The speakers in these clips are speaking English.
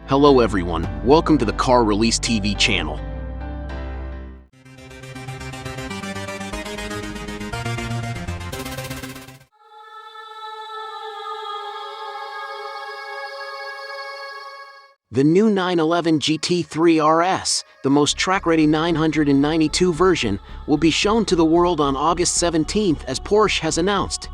Hello everyone, welcome to the Car Release TV channel. The new 911 GT3 RS, the most track-ready 992 version, will be shown to the world on August 17th as Porsche has announced.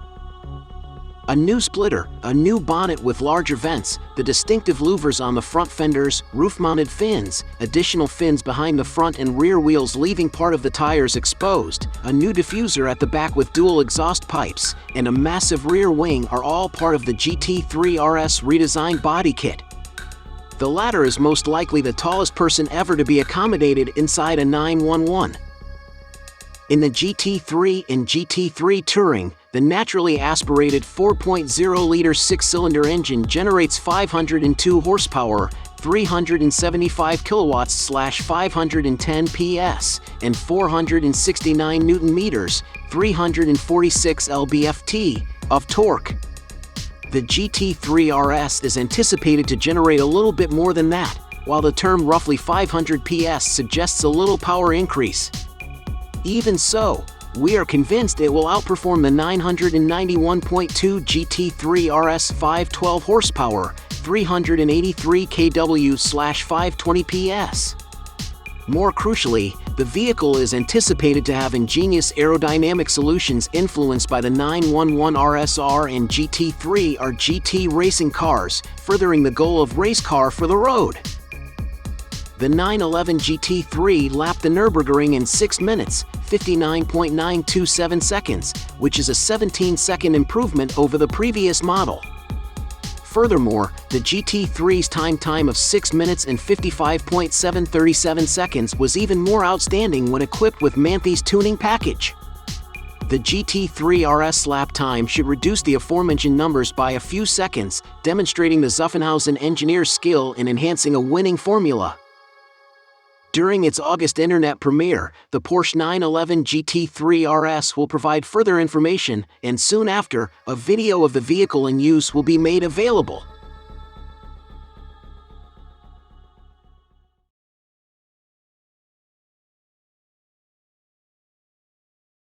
A new splitter, a new bonnet with larger vents, the distinctive louvers on the front fenders, roof-mounted fins, additional fins behind the front and rear wheels leaving part of the tires exposed, a new diffuser at the back with dual exhaust pipes, and a massive rear wing are all part of the GT3 RS redesigned body kit. The latter is most likely the tallest person ever to be accommodated inside a 911. In the GT3 and GT3 Touring, the naturally aspirated 4.0-liter six-cylinder engine generates 502 horsepower, 375 kilowatts/510 PS, and 469 newton-meters, 346 lb-ft, of torque. The GT3 RS is anticipated to generate a little bit more than that, while the term roughly 500 PS suggests a little power increase. Even so, we are convinced it will outperform the 991.2 GT3 RS 512 horsepower, 383 kW/520 PS. More crucially, the vehicle is anticipated to have ingenious aerodynamic solutions influenced by the 911 RSR and GT3 or GT racing cars, furthering the goal of race car for the road. The 911 GT3 lapped the Nürburgring in 6 minutes, 59.927 seconds, which is a 17-second improvement over the previous model. Furthermore, the GT3's time of 6 minutes and 55.737 seconds was even more outstanding when equipped with Manthi's tuning package. The GT3 RS lap time should reduce the aforementioned numbers by a few seconds, demonstrating the Zuffenhausen engineer's skill in enhancing a winning formula. During its August internet premiere, the Porsche 911 GT3 RS will provide further information, and soon after, a video of the vehicle in use will be made available.